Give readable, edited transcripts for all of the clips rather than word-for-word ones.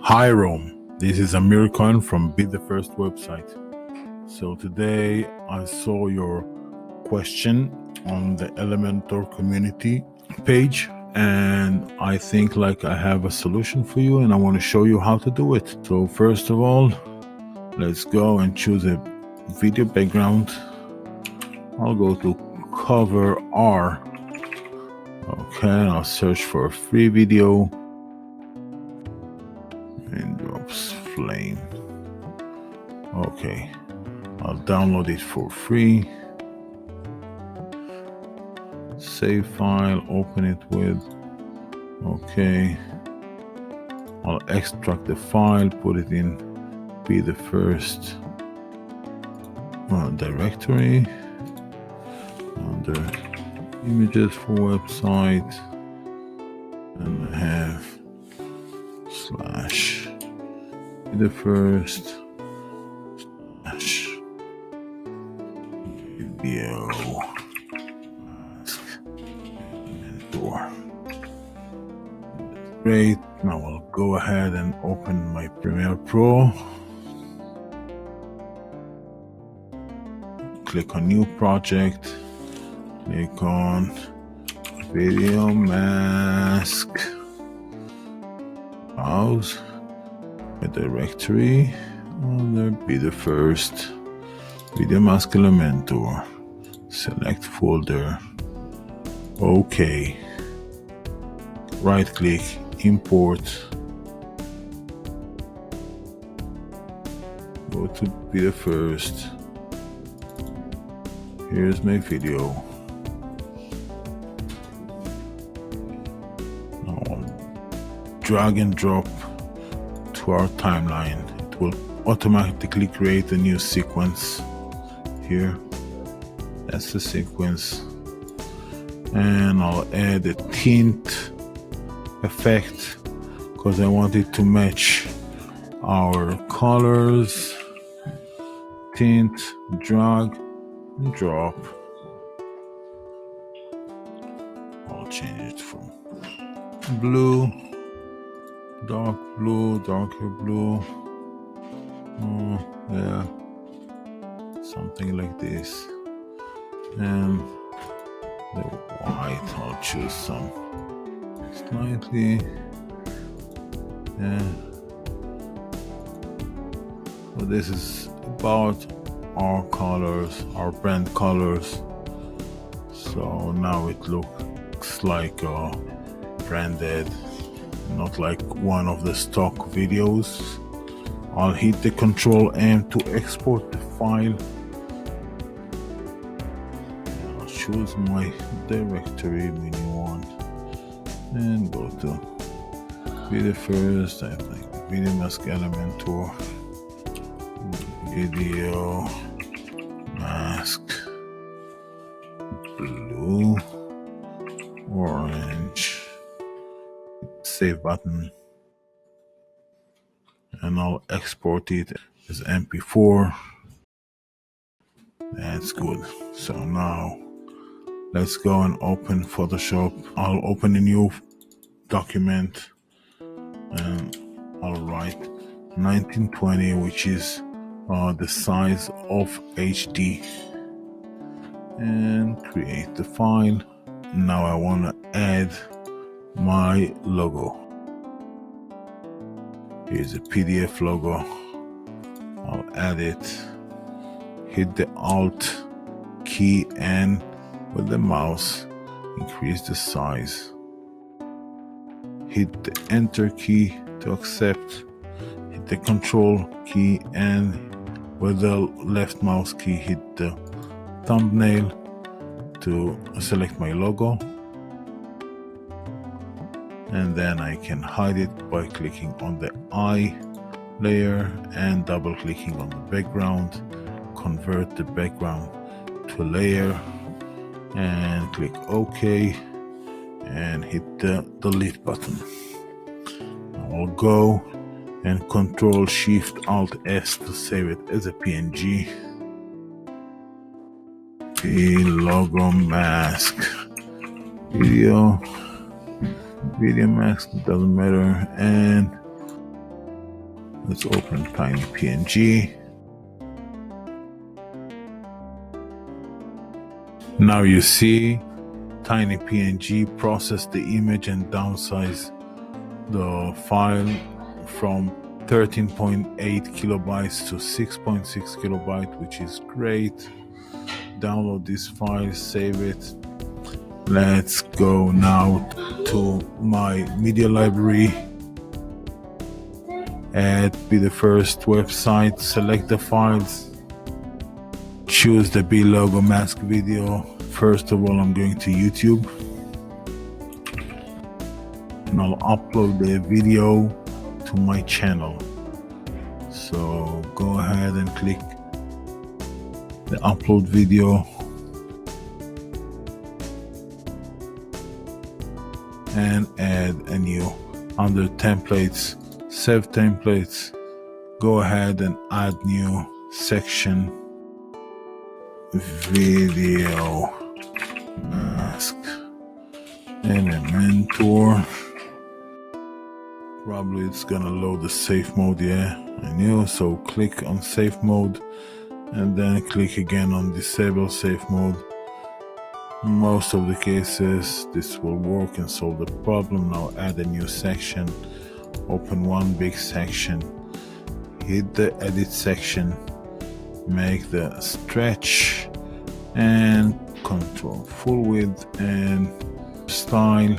Hi Rome, this is Amir Khan from Be The First website. So today I saw your question on the Elementor community page, and I think I have a solution for you, and I want to show you how to do it. So first of all, let's go and choose a video background. I'll go to cover R. Okay, I'll search for a free video. Raindrops flame. Okay, I'll download it for free. Save file, open it with. Okay, I'll extract the file, put it in Be The First directory under images for website, and I have slash Be The First slash video Elementor. Great. Now I'll go ahead and open my Premiere Pro. Click on New Project. Click on Video Mask. Browse a directory under Be The First Video Mask Elementor. Select folder. OK. Right click, import. Go to Be The First. Here's my video. Now I'll drag and drop to our timeline. It will automatically create a new sequence here. That's the sequence. And I'll add a tint effect because I want it to match our colors. Tint, drag and drop. I'll change it from blue, dark blue, darker blue. Yeah, something like this. And the white, I'll choose some slightly. Yeah. So this is about our colors, our brand colors. So now it looks like branded, not like one of the stock videos. I'll hit the Control M to export the file. I'll choose my directory when you want and go to Be The First. I think Video Mask Elementor, Video Mask, blue, orange. Save button, and I'll export it as MP4. That's good. So now let's go and open Photoshop. I'll open a new document and I'll write 1920, which is the size of HD, and create the file. Now I want to add my logo. Here's a PDF logo. I'll add it. Hit the Alt key and with the mouse increase the size. Hit the Enter key to accept. Hit the Control key and with the left mouse key hit the thumbnail to select my logo. And then I can hide it by clicking on the eye layer and double clicking on the background. Convert the background to a layer and click OK and hit the delete button. I'll go and Control Shift Alt S to save it as a PNG. Logo mask video mask, doesn't matter, and Let's open tiny PNG. Now you see tiny PNG process the image and downsize the file from 13.8 kilobytes to 6.6 kilobyte, which is great. Download this file, save it. Let's go now to my media library. Add Be the First website, select the files, choose the B logo mask video. First of all, I'm going to YouTube and I'll upload the video to my channel. So go ahead and click the upload video and add a new under templates, save templates. Go ahead and add new section, video mask, Elementor. Probably it's gonna load the safe mode. Yeah, I knew. So click on safe mode and then click again on disable safe mode. Most of the cases this will work and solve the problem. Now add a new section, open one big section, hit the edit section, make the stretch and control full width and style,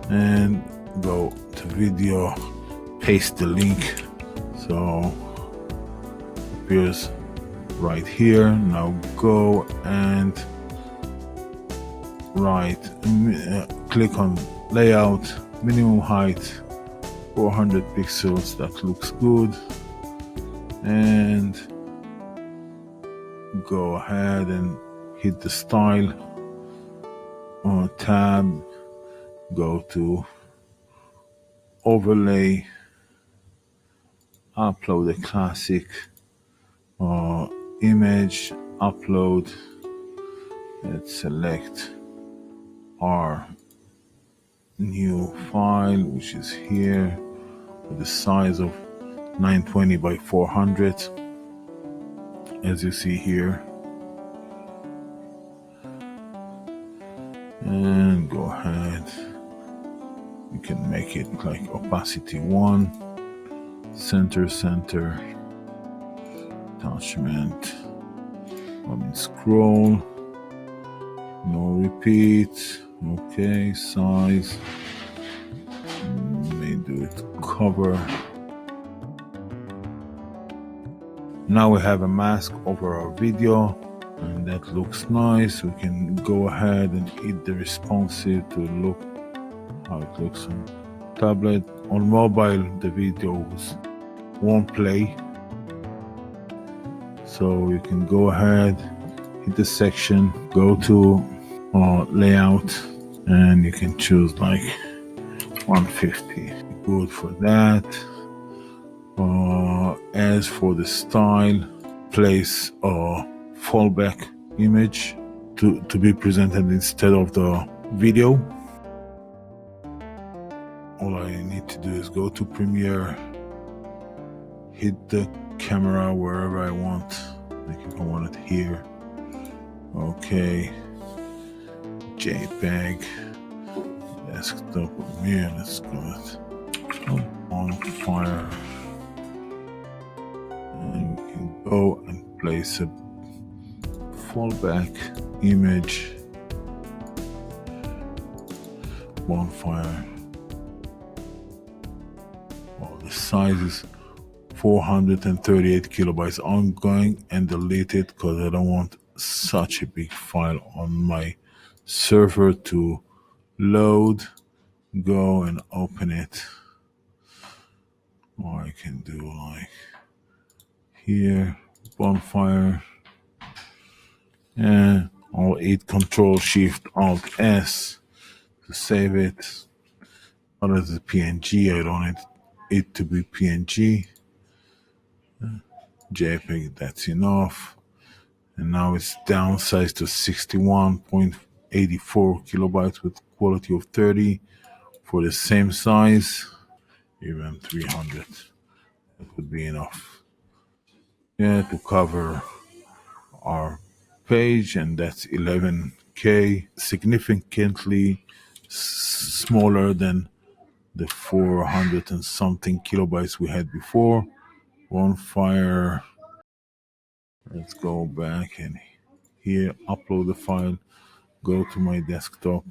and go to video, paste the link so it appears right here. Now go and click on layout, minimum height 400 pixels. That looks good. And go ahead and hit the style tab, go to overlay, upload a classic image, upload. Let's select our new file, which is here with the size of 920 by 400, as you see here. And go ahead, you can make it like opacity 1, center, attachment, scroll, no repeat. Okay, size, may do it cover. Now we have a mask over our video and that looks nice. We can go ahead and hit the responsive to look how it looks on tablet. On mobile the videos won't play, so you can go ahead, hit the section, go to layout, and you can choose like 150. Good for that. As for the style, place a fallback image to be presented instead of the video. All I need to do is go to Premiere, hit the camera wherever I want. Like if I want it here. Okay. JPEG, desktop Premiere, let's go with on fire. And we can go and place a fallback image, bonfire. Well, the size is 438 kilobytes. I'm going and delete it because I don't want such a big file on my server to load. Go and open it, or I can do like here, bonfire, and I'll hit Control Shift Alt S to save it. But as a PNG, I don't need it to be PNG. JPEG, that's enough. And now it's downsized to 61.84 kilobytes with quality of 30 for the same size, even 300. It would be enough. Yeah, to cover our page, and that's 11K, significantly smaller than the 400 and something kilobytes we had before. One fire. Let's go back and here upload the file, go to my desktop,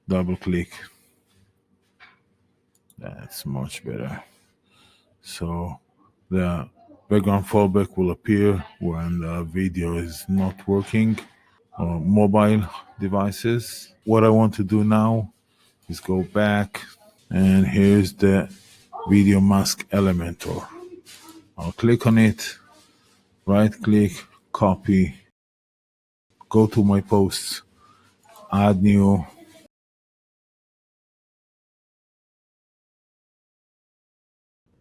double click. That's much better. So the background fallback will appear when the video is not working on mobile devices. What I want to do now is go back, and here's the video mask Elementor. I'll click on it, right click, copy, go to my posts, add new,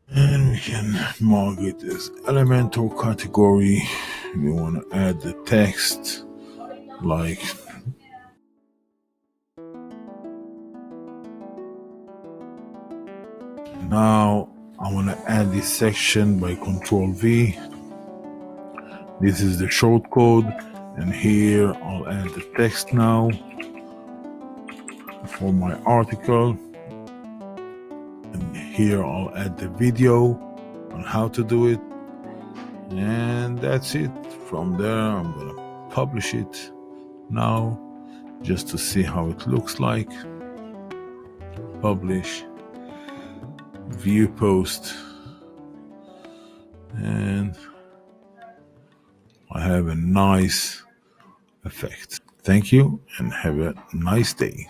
and we can mark it as Elementor category. We want to add the text like now. I want to add this section by Control V. This is the short code, and here I'll add the text now for my article, and here I'll add the video on how to do it, and that's it. From there I'm gonna publish it now just to see how it looks like. Publish, view post, and I have a nice effect. Thank you and have a nice day.